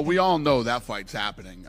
We all know that fight's happening.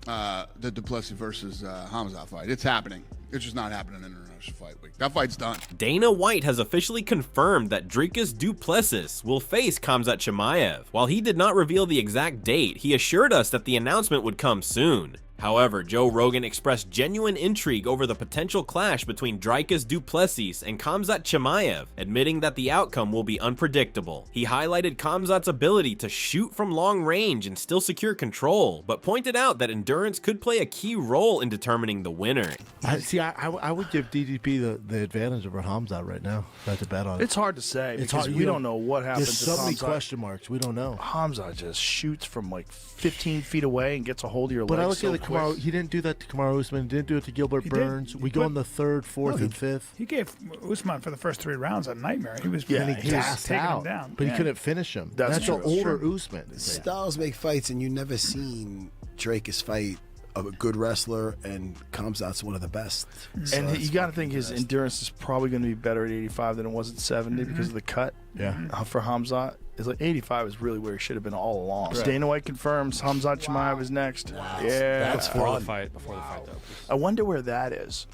The Du Plessis versus Khamzat fight. It's happening. It's just not happening in International Fight Week. That fight's done. Dana White has officially confirmed that Dricus Du Plessis will face Khamzat Chimaev. While he did not reveal the exact date, he assured us that the announcement would come soon. However, Joe Rogan expressed genuine intrigue over the potential clash between Dricus Du Plessis and Khamzat Chimaev, admitting that the outcome will be unpredictable. He highlighted Khamzat's ability to shoot from long range and still secure control, but pointed out that endurance could play a key role in determining the winner. I would give DDP the advantage over Khamzat right now. If I had to bet on it. It's hard to say It's because hard. we don't know what happens. There's so many Khamzat. question marks. We don't know. Khamzat just shoots from like 15 feet away and gets a hold of your But I leg look so at the quick. Kamaru. He didn't do that to Kamaru Usman. He didn't do it to Gilbert He did. Burns. We go in the third, fourth, and fifth. He gave Usman for the first 3 rounds a nightmare. He was He taking gassed him out, down. but he Yeah. couldn't finish him. That's That's true. an older Usman. Styles make fights, and you never seen Dricus fight a good wrestler, and Khamzat's one of the best. So And that's you got to fucking think his best. endurance is probably going to be better at 85 than it was at 70 because of the cut. Yeah. For Khamzat, it's like 85 is really where he should have been all along. Right. Dana White confirms Khamzat Chimaev is next. Yeah, That's before the fight. Before the fight, though. I wonder where that is.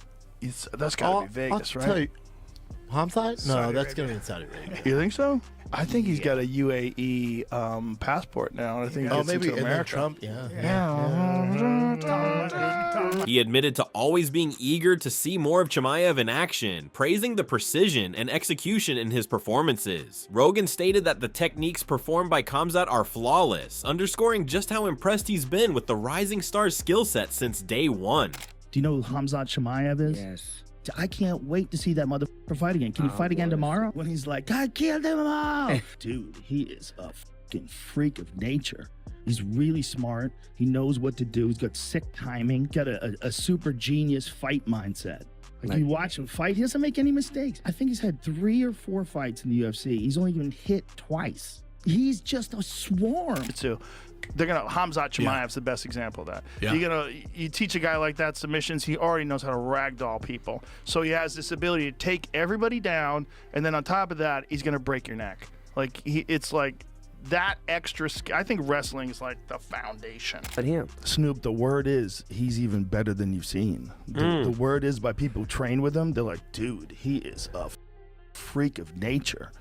That's got to be Vegas, I'll right? tell you, Khamzat? No, Saudi that's Arabia. going to be in Saudi Arabia. You think so? I think he's got a UAE passport now. And I think he Oh, gets maybe. into And then America. Trump. Yeah. He admitted to always being eager to see more of Chimaev in action, praising the precision and execution in his performances. Rogan stated that the techniques performed by Khamzat are flawless, underscoring just how impressed he's been with the rising star's skill set since day one. Do you know who Khamzat Chimaev is? Yes. I can't wait to see that motherfucker fight again. Can he fight again tomorrow? When he's like, I killed him all. Dude, he is a fucking freak of nature. He's really smart. He knows what to do. He's got sick timing. Got a super genius fight mindset. Like you watch him fight, he doesn't make any mistakes. I think he's had 3 or 4 fights in the UFC. He's only been hit twice. He's just a swarm. Too. They're gonna Khamzat Chimaev's the best example of that. Yeah. You teach a guy like that submissions, he already knows how to ragdoll people. So he has this ability to take everybody down, and then on top of that, he's gonna break your neck. Like it's like that extra. I think wrestling is like the foundation. But him. Snoop, the word is he's even better than you've seen. The word is by people who train with him. They're like, dude, he is a freak of nature.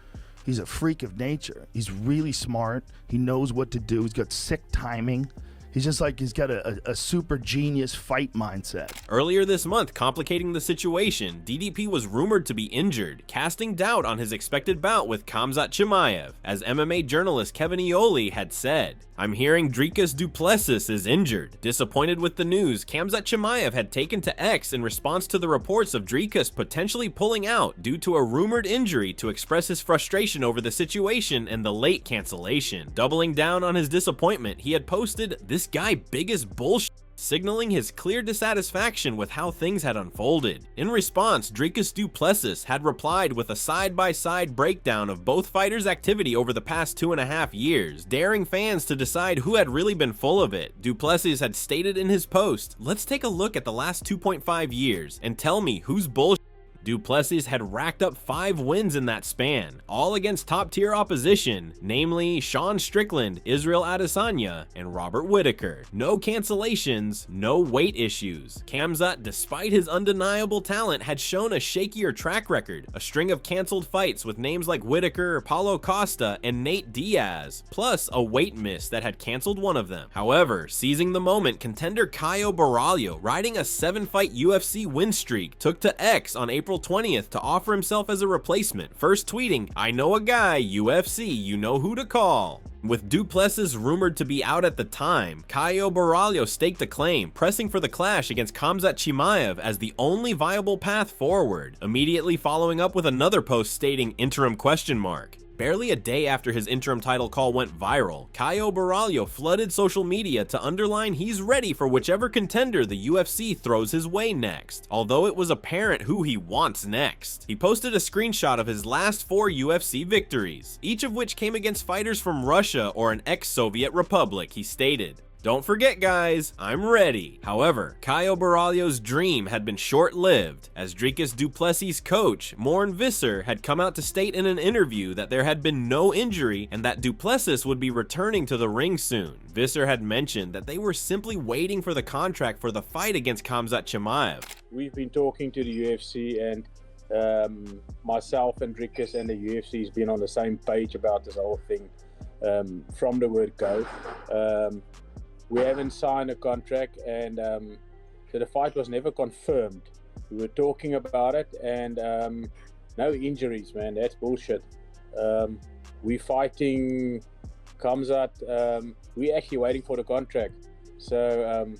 He's a freak of nature. He's really smart. He knows what to do. He's got sick timing. He's just like, he's got a super genius fight mindset. Earlier this month, complicating the situation, DDP was rumored to be injured, casting doubt on his expected bout with Khamzat Chimaev, as MMA journalist Kevin Ioli had said. I'm hearing Dricus Du Plessis is injured. Disappointed with the news, Khamzat Chimaev had taken to X in response to the reports of Dricus potentially pulling out due to a rumored injury to express his frustration over the situation and the late cancellation. Doubling down on his disappointment, he had posted, "This guy big as bullshit," signaling his clear dissatisfaction with how things had unfolded. In response, Dricus Du Plessis had replied with a side-by-side breakdown of both fighters' activity over the past 2.5 years, daring fans to decide who had really been full of it. Du Plessis had stated in his post, "Let's take a look at the last 2.5 years and tell me who's bullshit." Du Plessis had racked up 5 wins in that span, all against top-tier opposition, namely Sean Strickland, Israel Adesanya, and Robert Whittaker. No cancellations, no weight issues. Khamzat, despite his undeniable talent, had shown a shakier track record, a string of canceled fights with names like Whittaker, Paulo Costa, and Nate Diaz, plus a weight miss that had canceled one of them. However, seizing the moment, contender Caio Borralho, riding a 7-fight UFC win streak, took to X on April 20th to offer himself as a replacement, first tweeting, "I know a guy, UFC, you know who to call." With Du Plessis rumored to be out at the time, Caio Borralho staked a claim, pressing for the clash against Khamzat Chimaev as the only viable path forward, immediately following up with another post stating interim question mark. Barely a day after his interim title call went viral, Caio Borralho flooded social media to underline he's ready for whichever contender the UFC throws his way next, although it was apparent who he wants next. He posted a screenshot of his last 4 UFC victories, each of which came against fighters from Russia or an ex-Soviet republic, he stated. Don't forget guys, I'm ready. However, Caio Borralho's dream had been short-lived, as Dricus Du Plessis' coach, Morn Visser, had come out to state in an interview that there had been no injury and that Du Plessis would be returning to the ring soon. Visser had mentioned that they were simply waiting for the contract for the fight against Khamzat Chimaev. We've been talking to the UFC, and myself and Dricus and the UFC has been on the same page about this whole thing from the word go. We haven't signed a contract, and so the fight was never confirmed. We were talking about it, and no injuries, man. That's bullshit. We're fighting Khamzat. We're actually waiting for the contract, so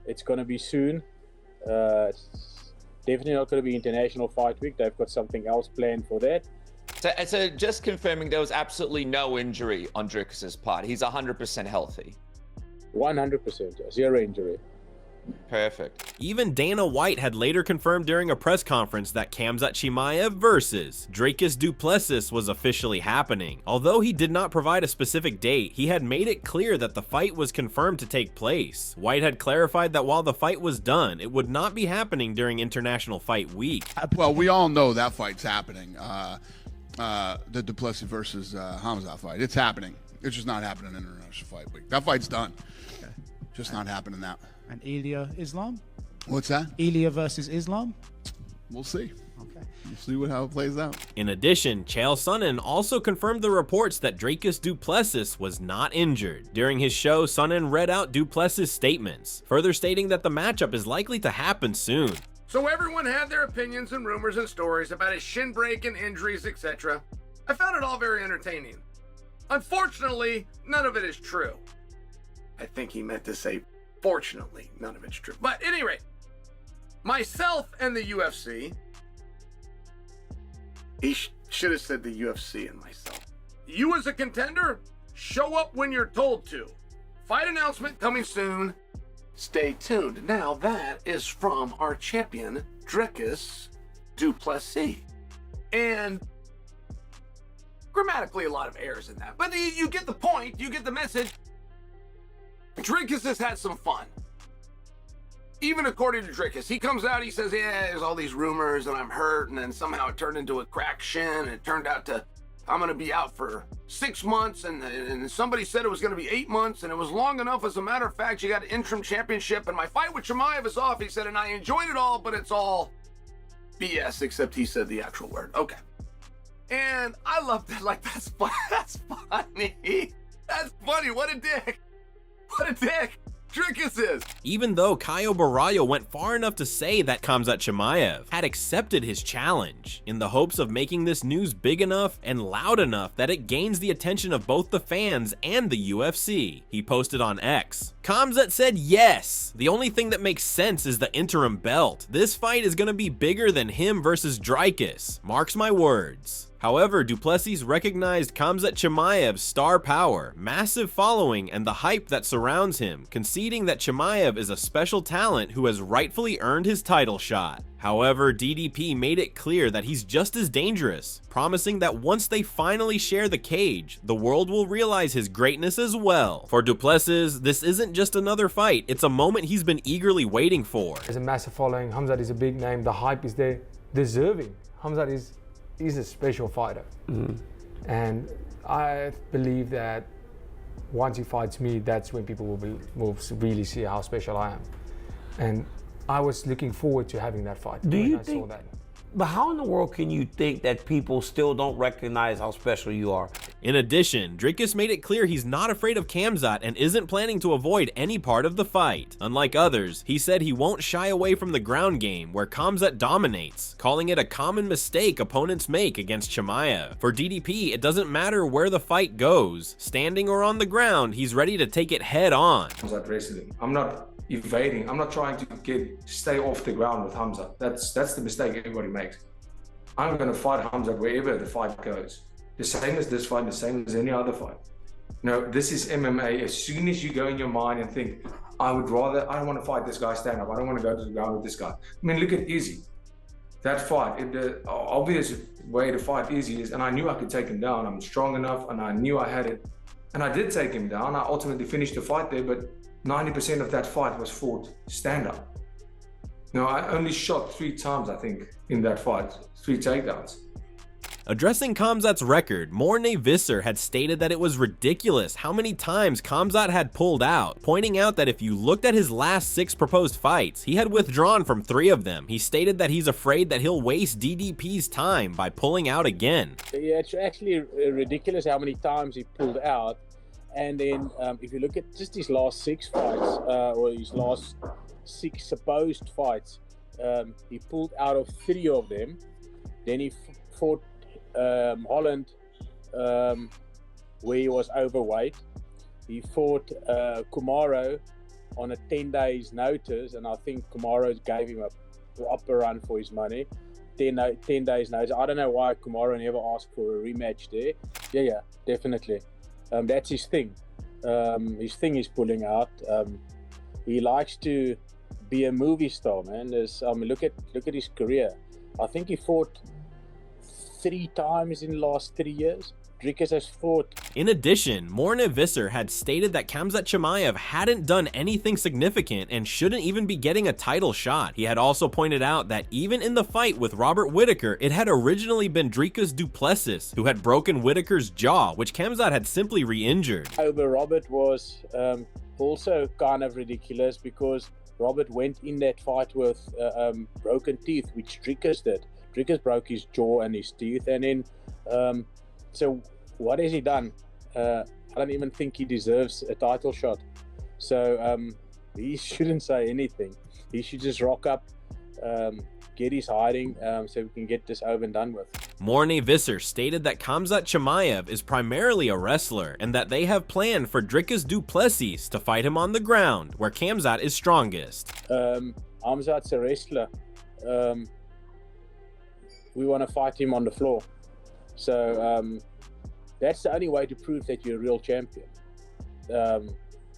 it's going to be soon. It's definitely not going to be International Fight Week. They've got something else planned for that. So just confirming, there was absolutely no injury on Dricus's part. He's 100% healthy. 100%, zero injury. Perfect. Even Dana White had later confirmed during a press conference that Khamzat Chimaev versus Dricus Du Plessis was officially happening. Although he did not provide a specific date, he had made it clear that the fight was confirmed to take place. White had clarified that while the fight was done, it would not be happening during International Fight Week. Well, we all know that fight's happening. The Du Plessis versus Khamzat fight. It's happening. It's just not happening in International Fight Week. That fight's done. Just not happening now. And Ilya Islam? What's that? Ilya versus Islam? We'll see. Okay. We'll see how it plays out. In addition, Chael Sonnen also confirmed the reports that Dricus Du Plessis was not injured. During his show, Sonnen read out Du Plessis' statements, further stating that the matchup is likely to happen soon. So everyone had their opinions and rumors and stories about his shin break and injuries, etc. I found it all very entertaining. Unfortunately, none of it is true. I think he meant to say, fortunately, none of it's true. But at any rate, myself and the UFC, he should have said the UFC and myself. You as a contender, show up when you're told to. Fight announcement coming soon. Stay tuned. Now that is from our champion, Dricus Du Plessis. And grammatically a lot of errors in that. But you get the point, you get the message. Dricus has had some fun. Even according to Dricus, he comes out, he says, yeah, there's all these rumors and I'm hurt, and then somehow it turned into a cracked shin, and it turned out to, I'm going to be out for 6 months, and somebody said it was going to be 8 months, and it was long enough. As a matter of fact, you got an interim championship, and my fight with Chimaev is off, he said, and I enjoyed it all, but it's all BS, except he said the actual word. Okay. And I love that. Like, that's funny. That's funny. That's funny. What a dick. What a dick Dricus is. Even though Caio Borralho went far enough to say that Khamzat Chimaev had accepted his challenge in the hopes of making this news big enough and loud enough that it gains the attention of both the fans and the UFC. He posted on X, Khamzat said yes. The only thing that makes sense is the interim belt. This fight is gonna be bigger than him versus Dricus. Marks my words. However, Du Plessis recognized Khamzat Chimaev's star power, massive following, and the hype that surrounds him, conceding that Chimaev is a special talent who has rightfully earned his title shot. However, DDP made it clear that he's just as dangerous, promising that once they finally share the cage, the world will realize his greatness as well. For Du Plessis, this isn't just another fight, it's a moment he's been eagerly waiting for. There's a massive following, Khamzat is a big name, the hype is there, deserving. Khamzat is a special fighter. And I believe that once he fights me, that's when people will really see how special I am. And I was looking forward to having that fight. Do you I think, saw that. But how in the world can you think that people still don't recognize how special you are? In addition, Dricus made it clear he's not afraid of Khamzat and isn't planning to avoid any part of the fight. Unlike others, he said he won't shy away from the ground game where Khamzat dominates, calling it a common mistake opponents make against Chimaev. For DDP, it doesn't matter where the fight goes, standing or on the ground, he's ready to take it head on. Khamzat wrestling. I'm not evading. I'm not trying to stay off the ground with Khamzat. That's the mistake everybody makes. I'm going to fight Khamzat wherever the fight goes. The same as this fight, the same as any other fight. No, this is MMA. As soon as you go in your mind and think, I don't want to fight this guy stand up. I don't want to go to the ground with this guy. I mean, look at Izzy. That fight, the obvious way to fight Izzy is, and I knew I could take him down. I'm strong enough and I knew I had it. And I did take him down. I ultimately finished the fight there, but 90% of that fight was fought stand-up. No, I only shot 3 times, I think, in that fight. 3 takedowns. Addressing Khamzat's record, Morne Visser had stated that it was ridiculous how many times Khamzat had pulled out, pointing out that if you looked at his last 6 proposed fights, he had withdrawn from 3 of them. He stated that he's afraid that he'll waste DDP's time by pulling out again. Yeah, it's actually ridiculous how many times he pulled out. And then if you look at just his last 6 fights, or his last 6 supposed fights, he pulled out of 3 of them. Then he fought Holland, where he was overweight. He fought Kumaro on a 10 days notice, and I think Kumaro gave him a proper run for his money. 10 days notice. I don't know why Kumaro never asked for a rematch there. Yeah, definitely. That's his thing. His thing is pulling out. He likes to be a movie star, man. Look at his career. I think he fought 3 times in the last 3 years. Dricus has fought. In addition, Morne Visser had stated that Khamzat Chimaev hadn't done anything significant and shouldn't even be getting a title shot. He had also pointed out that even in the fight with Robert Whittaker, it had originally been Dricus Du Plessis who had broken Whittaker's jaw, which Khamzat had simply re-injured. Over Robert was also kind of ridiculous because Robert went in that fight with broken teeth, which Dricus did. Dricus broke his jaw and his teeth, and then so what has he done? I don't even think he deserves a title shot. So he shouldn't say anything. He should just rock up, get his hiding, so we can get this over and done with. Morne Visser stated that Khamzat Chimaev is primarily a wrestler and that they have planned for Dricus Du Plessis to fight him on the ground, where Khamzat is strongest. Khamzat's a wrestler. We want to fight him on the floor. So that's the only way to prove that you're a real champion.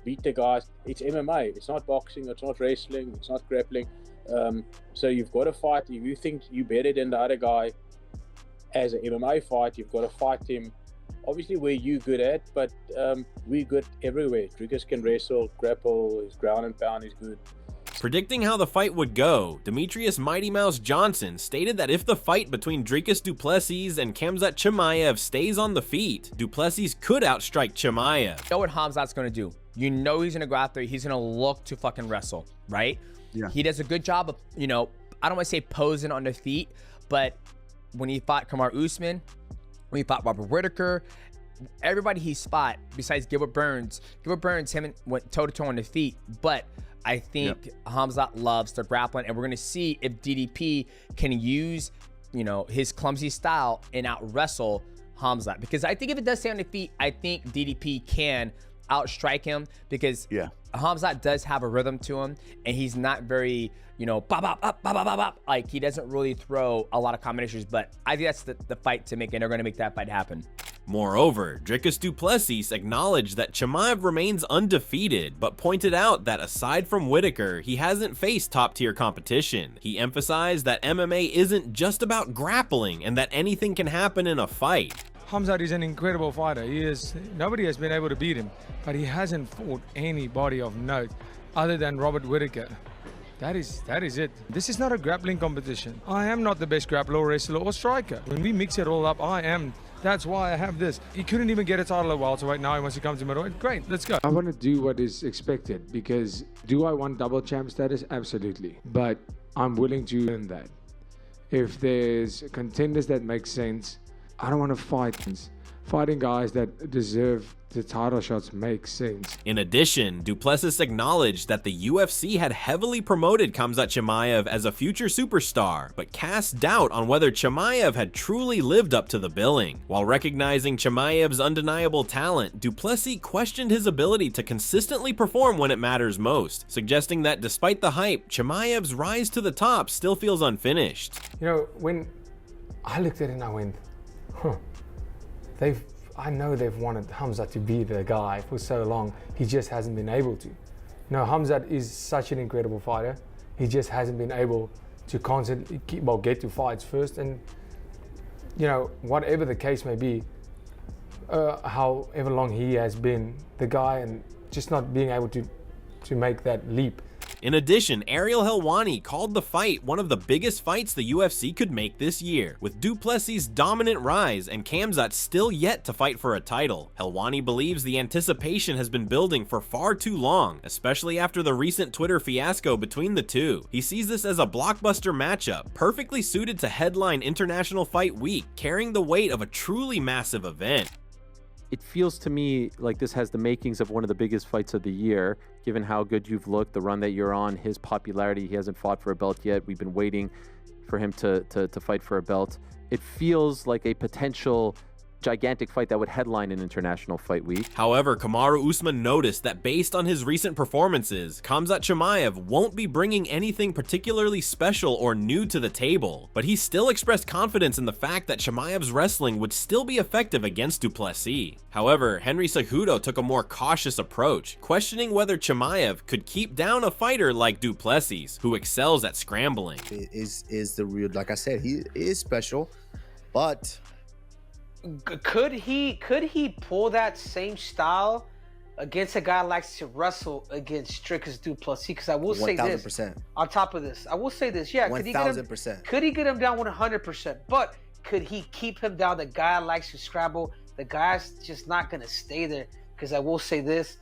Beat the guys. It's MMA. It's not boxing. It's not wrestling. It's not grappling. So you've got to fight. If you think you're better than the other guy as an MMA fight, you've got to fight him. Obviously, where you're good at, but we're good everywhere. Dricus can wrestle, grapple, his ground and pound is good. Predicting how the fight would go, Demetrius Mighty Mouse Johnson stated that if the fight between Dricus Du Plessis and Khamzat Chimaev stays on the feet, Du Plessis could outstrike Chimaev. You know what Khamzat's gonna do. You know he's gonna go out there, he's gonna look to fucking wrestle, right? Yeah. He does a good job of, I don't want to say posing on the feet, but when he fought Kamaru Usman, when he fought Robert Whittaker, everybody he's fought besides Gilbert Burns, him went toe-to-toe on the feet, but I think Khamzat loves the grappling, and we're going to see if DDP can use, his clumsy style and out-wrestle Khamzat. Because I think if it does stay on the feet, I think DDP can outstrike him because Khamzat does have a rhythm to him, and he's not very, bop, bop, bop, bop, bop, bop. Like, he doesn't really throw a lot of combinations, but I think that's the fight to make, and they're going to make that fight happen. Moreover, Dricus Du Plessis acknowledged that Chimaev remains undefeated, but pointed out that aside from Whittaker, he hasn't faced top-tier competition. He emphasized that MMA isn't just about grappling and that anything can happen in a fight. Khamzat is an incredible fighter. Nobody has been able to beat him, but he hasn't fought anybody of note other than Robert Whittaker. That is it. This is not a grappling competition. I am not the best grappler, wrestler, or striker. When we mix it all up, I am. That's why I have this. He couldn't even get a title at welterweight. Now he wants to come to middleweight. Great, let's go. I want to do what is expected because do I want double champ status? Absolutely. But I'm willing to earn that. If there's contenders that make sense, I don't want to fight. Fighting guys that deserve the title shots makes sense. In addition, Du Plessis acknowledged that the UFC had heavily promoted Khamzat Chimaev as a future superstar, but cast doubt on whether Chimaev had truly lived up to the billing. While recognizing Chimaev's undeniable talent, Du Plessis questioned his ability to consistently perform when it matters most, suggesting that despite the hype, Chimaev's rise to the top still feels unfinished. When I looked at it and I went, I know they've wanted Khamzat to be the guy for so long. He just hasn't been able to. Khamzat is such an incredible fighter. He just hasn't been able to constantly get to fights first. And, whatever the case may be, however long he has been the guy, and just not being able to make that leap. In addition, Ariel Helwani called the fight one of the biggest fights the UFC could make this year, with Du Plessis' dominant rise and Khamzat still yet to fight for a title. Helwani believes the anticipation has been building for far too long, especially after the recent Twitter fiasco between the two. He sees this as a blockbuster matchup, perfectly suited to headline International Fight Week, carrying the weight of a truly massive event. It feels to me like this has the makings of one of the biggest fights of the year, given how good you've looked, the run that you're on, his popularity. He hasn't fought for a belt yet. We've been waiting for him to fight for a belt. It feels like a potential gigantic fight that would headline an International Fight Week. However, Kamaru Usman noticed that based on his recent performances, Khamzat Chimaev won't be bringing anything particularly special or new to the table, but he still expressed confidence in the fact that Chimaev's wrestling would still be effective against Du Plessis. However, Henry Cejudo took a more cautious approach, questioning whether Chimaev could keep down a fighter like Du Plessis, who excels at scrambling. Is the real, like I said, he is special, but could he pull that same style against a guy who likes to wrestle against Dricus Du Plessis? Because I will say this, 1000%. On top of this, I will say this, yeah, 1000%. Could he get him down 100%? But could he keep him down? The guy likes to scramble. The guy's just not gonna stay there. Because I will say this.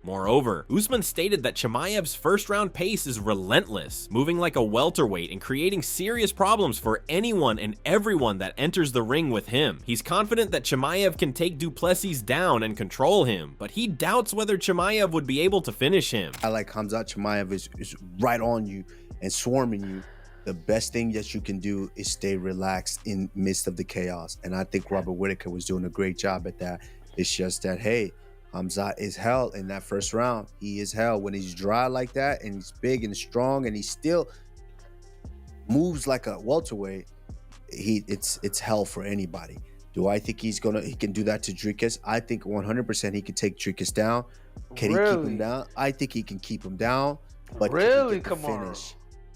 Moreover, Usman stated that Chimaev's first-round pace is relentless, moving like a welterweight and creating serious problems for anyone and everyone that enters the ring with him. He's confident that Chimaev can take Du Plessis down and control him, but he doubts whether Chimaev would be able to finish him. I like Khamzat Chimaev is right on you and swarming you. The best thing that you can do is stay relaxed in midst of the chaos, and I think Robert Whittaker was doing a great job at that. It's just that, hey, Khamzat is hell in that first round. He is hell when he's dry like that, and he's big and strong, and he still moves like a welterweight. It's hell for anybody. Do I think he can do that to Dricus? I think 100% he can take Dricus down. Can he keep him down? I think he can keep him down, but really, can he get the finish?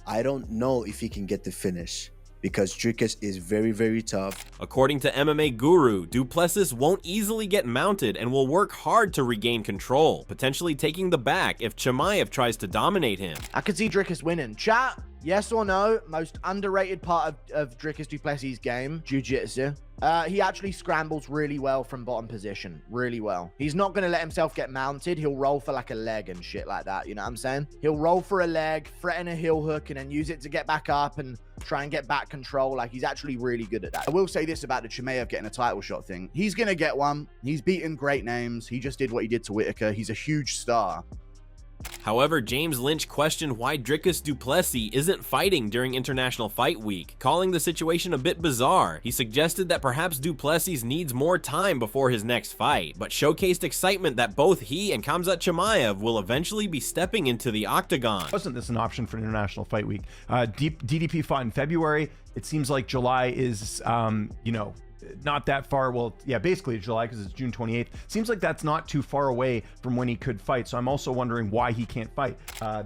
I don't know if he can get the finish, because Dricus is very, very tough. According to MMA Guru, Du Plessis won't easily get mounted and will work hard to regain control, potentially taking the back if Chimaev tries to dominate him. I could see Dricus winning. Chat, yes or no, most underrated part of Dricus Du Plessis' game, jiu-jitsu. He actually scrambles really well from bottom position, really well. He's not going to let himself get mounted. He'll roll for like a leg and shit like that, you know what I'm saying? He'll roll for a leg, threaten a heel hook, and then use it to get back up and try and get back control. Like, he's actually really good at that. I will say this about the Chimaev getting a title shot thing. He's going to get one. He's beaten great names. He just did what he did to Whittaker. He's a huge star. However, James Lynch questioned why Dricus Du Plessis isn't fighting during International Fight Week, calling the situation a bit bizarre. He suggested that perhaps Du Plessis needs more time before his next fight, but showcased excitement that both he and Khamzat Chimaev will eventually be stepping into the octagon. Wasn't this an option for International Fight Week? DDP fought in February. It seems like July is, not that far. Well, yeah, basically July, because it's June 28th. Seems like that's not too far away from when he could fight. So I'm also wondering why he can't fight.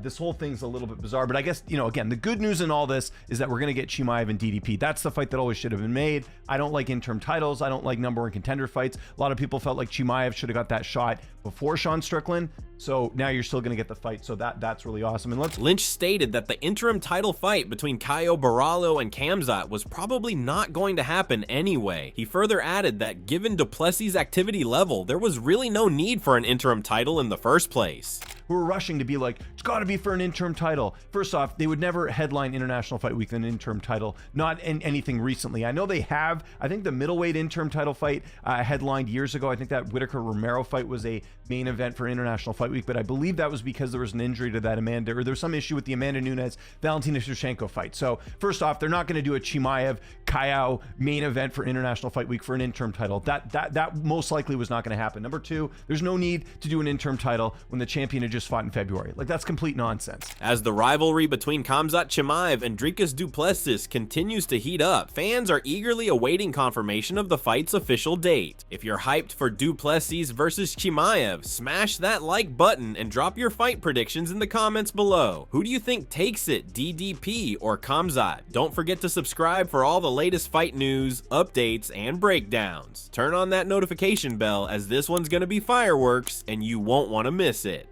This whole thing's a little bit bizarre, but I guess, again, the good news in all this is that we're going to get Chimaev and DDP. That's the fight that always should have been made. I don't like interim titles. I don't like number one contender fights. A lot of people felt like Chimaev should have got that shot before Sean Strickland. So now you're still going to get the fight. So that's really awesome. And Lynch stated that the interim title fight between Caio Borralho and Khamzat was probably not going to happen anyway. He further added that given Du Plessis' activity level, there was really no need for an interim title in the first place. Who were rushing to be like, it's got to be for an interim title. First off, they would never headline International Fight Week with an interim title, not in anything recently. I know they have. I think the middleweight interim title fight headlined years ago. I think that Whittaker-Romero fight was a main event for International Fight Week, but I believe that was because there was an injury to that Amanda, or there was some issue with the Amanda Nunes-Valentina Shevchenko fight. So first off, they're not going to do a Chimaev-Caio main event for International Fight Week for an interim title. That most likely was not going to happen. Number two, there's no need to do an interim title when the champion had just just fought in February. Like, that's complete nonsense. As the rivalry between Khamzat Chimaev and Dricus Du Plessis continues to heat up, fans are eagerly awaiting confirmation of the fight's official date. If you're hyped for Du Plessis versus Chimaev, smash that like button and drop your fight predictions in the comments below. Who do you think takes it, DDP or Khamzat? Don't forget to subscribe for all the latest fight news, updates, and breakdowns. Turn on that notification bell, as this one's gonna be fireworks and you won't want to miss it.